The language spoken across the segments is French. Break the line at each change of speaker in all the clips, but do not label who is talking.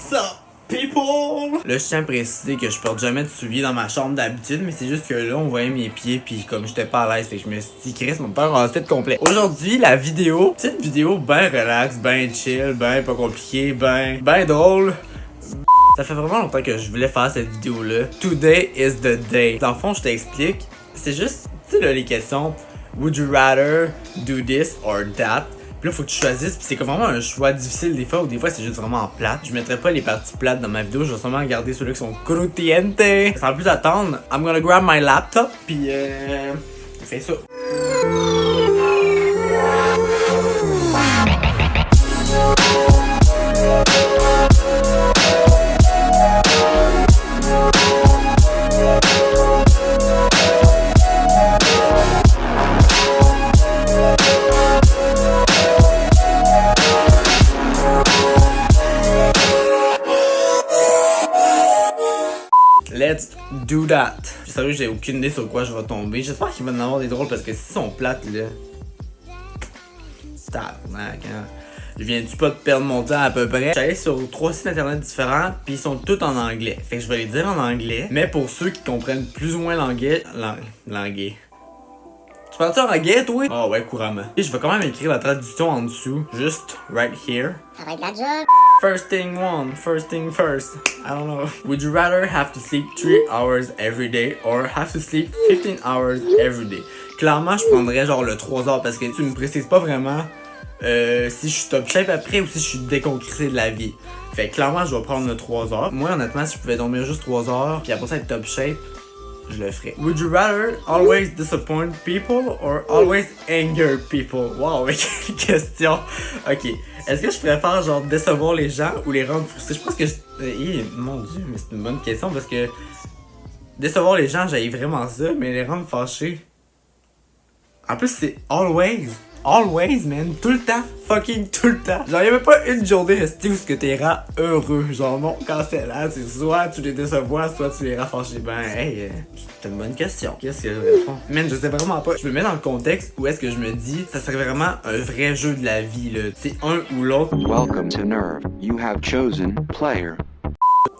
What's up, people? Là, je tiens à préciser que je porte jamais de souliers dans ma chambre d'habitude, mais c'est juste que là, on voyait mes pieds, puis comme j'étais pas à l'aise, fait que je me suis dit, Chris, mon père en fait complet. Aujourd'hui, la vidéo, petite vidéo ben relax, ben chill, ben pas compliqué, ben drôle. Ça fait vraiment longtemps que je voulais faire cette vidéo-là. Today is the day. Dans le fond, je t'explique. C'est juste, tu sais, là, les questions. Would you rather do this or that? Puis là, faut que tu choisisses. Puis c'est vraiment un choix difficile des fois, ou des fois, c'est juste vraiment plate. Je mettrai pas les parties plates dans ma vidéo. Je vais seulement garder ceux-là qui sont crudientes. Sans plus attendre, I'm gonna grab my laptop. Puis je fais ça. Let's do that. Sérieux, j'ai aucune idée sur quoi je vais tomber. J'espère qu'il va en avoir des drôles parce que s'ils sont plates là. Tabarnak, hein. Je viens-tu pas de perdre mon temps à peu près? J'allais sur 3 sites internet différents, puis ils sont tous en anglais. Fait que je vais les dire en anglais. Mais pour ceux qui comprennent plus ou moins l'anglais. L'anglais. Tu parles-tu en anglais, toi? Ah ouais, couramment. Et je vais quand même écrire la traduction en dessous. Juste right here.
Ça va être la job.
First thing first. I don't know. Would you rather have to sleep 3 hours every day or have to sleep 15 hours every day? Clairement, je prendrais genre le 3 heures parce que tu me précises pas vraiment si je suis top shape après ou si je suis déconcrissé de la vie. Fait que clairement, je vais prendre le 3 heures. Moi, honnêtement, si je pouvais dormir juste 3 heures puis après ça être top shape, je le ferais. Would you rather always disappoint people or always anger people? Wow, quelle question. Ok. Est-ce que je préfère genre décevoir les gens ou les rendre frustrés? Je pense que mon dieu, mais c'est une bonne question parce que décevoir les gens, j'haïs vraiment ça, mais les rendre fâchés. En plus, c'est always. Always, man. Tout le temps. Fucking tout le temps. Genre, y'a même pas une journée où ce que t'es rends heureux. Genre, non, quand c'est là, c'est soit tu les décevois, soit tu les rends fâchés. Ben, hey, c'est une bonne question. Qu'est-ce que je réponds? Man, je sais vraiment pas. Je me mets dans le contexte où est-ce que je me dis, ça serait vraiment un vrai jeu de la vie, là. C'est un ou l'autre.
Welcome to Nerve. You have chosen player.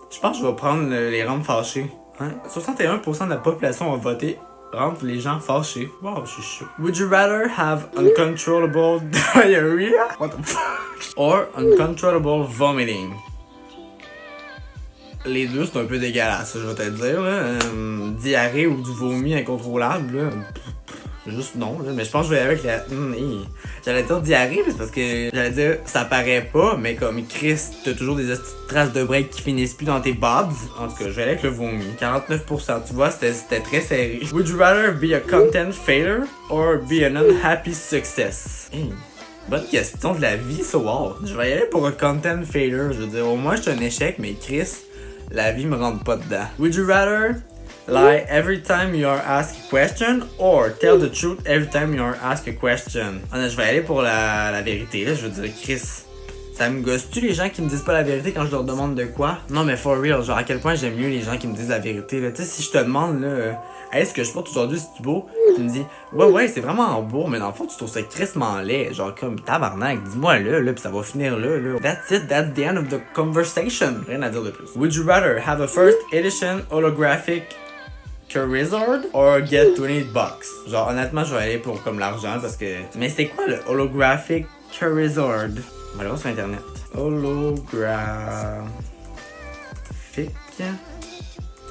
Je pense que je vais prendre les rendre fâchés. Hein? 61% de la population a voté rendre les gens fâchés. Wow, je suis chaud. Would you rather have uncontrollable diarrhea? What the fuck? Or uncontrollable vomiting? Les deux, c'est un peu dégueulasse, je vais te le dire. Là. Diarrhée ou du vomi incontrôlable, là. Juste non, là. Mais je pense que je vais aller avec la... J'allais dire diarrhée, mais c'est parce que j'allais dire ça paraît pas, mais comme Chris, t'as toujours des traces de break qui finissent plus dans tes bobs. En tout cas, je vais aller avec le vomi. 49%, tu vois, c'était très serré. Would you rather be a content failure or be an unhappy success? Bonne question de la vie, ça, wow. Je vais y aller pour un content failure. Je veux dire, au moins, je suis un échec, mais Chris, la vie me rentre pas dedans. Would you rather lie every time you are asked a question or tell the truth every time you are asked a question? Je vais aller pour la vérité, là. Je veux dire, Chris, ça me gosse-tu les gens qui me disent pas la vérité quand je leur demande de quoi? Non, mais for real, genre à quel point j'aime mieux les gens qui me disent la vérité, là. Tu sais, si je te demande, là, hey, ce que je porte aujourd'hui, c'est beau? Tu me dis, ouais, c'est vraiment beau, mais dans le fond, tu trouves ça crissement laid. Genre, comme tabarnak, dis-moi là, pis ça va finir là. That's it, that's the end of the conversation. Rien à dire de plus. Would you rather have a first edition holographic Charizard or get $20? Genre, honnêtement, je vais aller pour comme l'argent parce que. Mais c'est quoi le holographic Charizard? On va aller voir sur internet. Holographic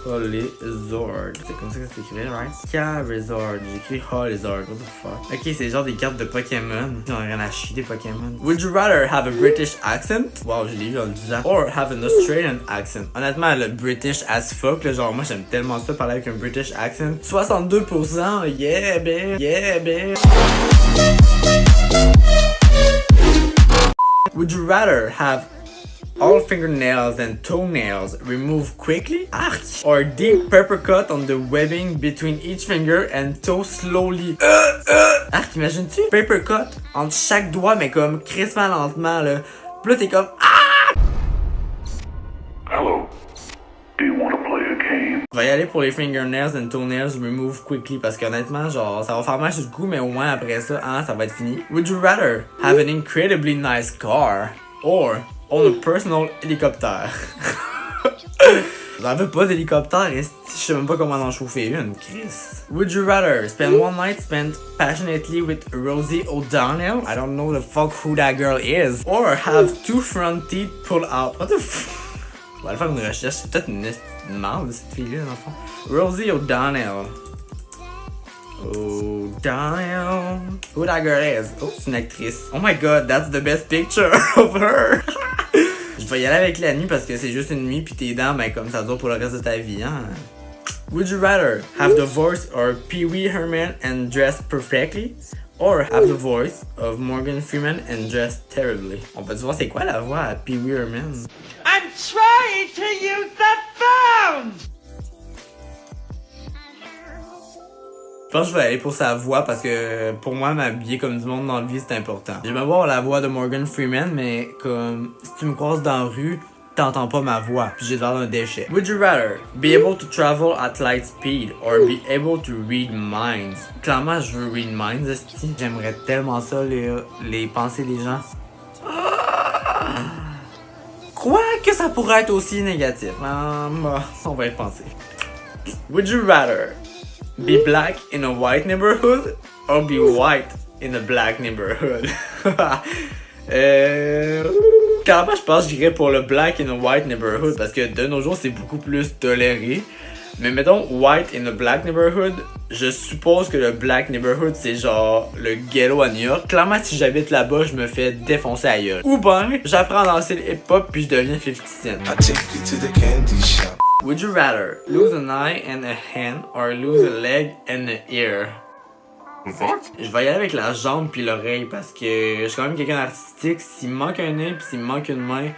Holizard. C'est comme ça que ça s'écrit, right? Charizard. J'ai écrit Holizard. What the fuck? Ok, c'est genre des cartes de Pokémon. J'en ai rien à chier des Pokémon. Would you rather have a British accent? Wow, je l'ai vu en le disant. Or have an Australian accent? Honnêtement, le British as fuck, là, genre moi j'aime tellement ça parler avec un British accent. 62%, yeah, ben. Would you rather have all fingernails and toenails removed quickly? Arc! Or deep pepper cut on the webbing between each finger and toe slowly? Arc, imagines-tu? Paper cut entre chaque doigt, mais comme crissement lentement, là. Puis là, t'es comme... Ah!
Hello. Do you want to play a game?
Je vais y aller pour les fingernails and toenails removed quickly parce qu'honnêtement, genre, ça va faire mal sur le coup, mais au moins après ça, hein, ça va être fini. Would you rather have an incredibly nice car or own a personal helicopter. J'en veux pas d'hélicoptère, je sais même pas comment en chauffer une, Chris. Would you rather spend one night spent passionately with Rosie O'Donnell? I don't know the fuck who that girl is. Or have 2 front teeth pulled out. What the f... On va aller faire une recherche, c'est peut-être une merde de cette fille-là, dans le fond. Rosie O'Donnell. O'Donnell. Who that girl is? Oh, c'est une actrice. Oh my god, that's the best picture of her. Je vais y aller avec la nuit parce que c'est juste une nuit pis tes dents, ben comme ça dure pour le reste de ta vie, hein. Would you rather have the voice of Pee Wee Herman and dress perfectly? Or have the voice of Morgan Freeman and dress terribly? On peut voir c'est quoi la voix à Pee Wee Herman?
I'm trying to use the phone!
Je pense que je vais aller pour sa voix parce que pour moi, m'habiller comme du monde dans la vie, c'est important. J'aime avoir la voix de Morgan Freeman, mais comme si tu me croises dans la rue, t'entends pas ma voix, puis j'ai l'air d'un déchet. Would you rather be able to travel at light speed or be able to read minds? Clairement, je veux read minds, esti. J'aimerais tellement ça, les pensées des gens. Quoi que ça pourrait être aussi négatif. On va y penser. Would you rather be black in a white neighborhood or be white in a black neighborhood? Clairement, je pense que j'irais pour le black in a white neighborhood parce que de nos jours, c'est beaucoup plus toléré. Mais mettons, white in a black neighborhood, je suppose que le black neighborhood, c'est genre le ghetto à New York. Clairement, si j'habite là-bas, je me fais défoncer ailleurs. Ou ben, j'apprends à danser le hip-hop puis je deviens 50 Cent.
I take you to the candy shop.
Would you rather lose an eye and a hand or lose a leg and an ear? Je vais y aller avec la jambe puis l'oreille parce que je suis quand même quelqu'un d'artistique. S'il me manque un œil puis s'il me manque une main,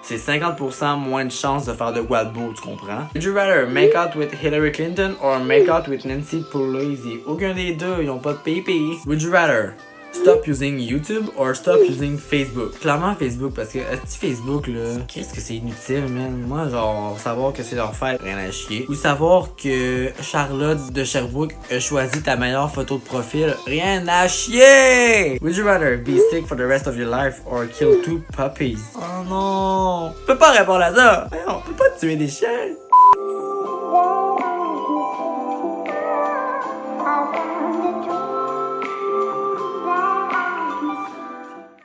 c'est 50% moins de chances de faire de quoi de beau, tu comprends? Would you rather make out with Hillary Clinton or make out with Nancy Pelosi? Aucun des deux, ils ont pas de pipi. Would you rather stop using YouTube or stop using Facebook? Clairement Facebook parce que Facebook là, qu'est-ce que c'est inutile, man. Moi genre savoir que c'est leur fête, rien à chier. Ou savoir que Charlotte de Sherbrooke a choisi ta meilleure photo de profil, rien à chier. Would you rather be sick for the rest of your life or kill 2 puppies? Oh non, on peut pas répondre à ça. On peut pas tuer des chiens.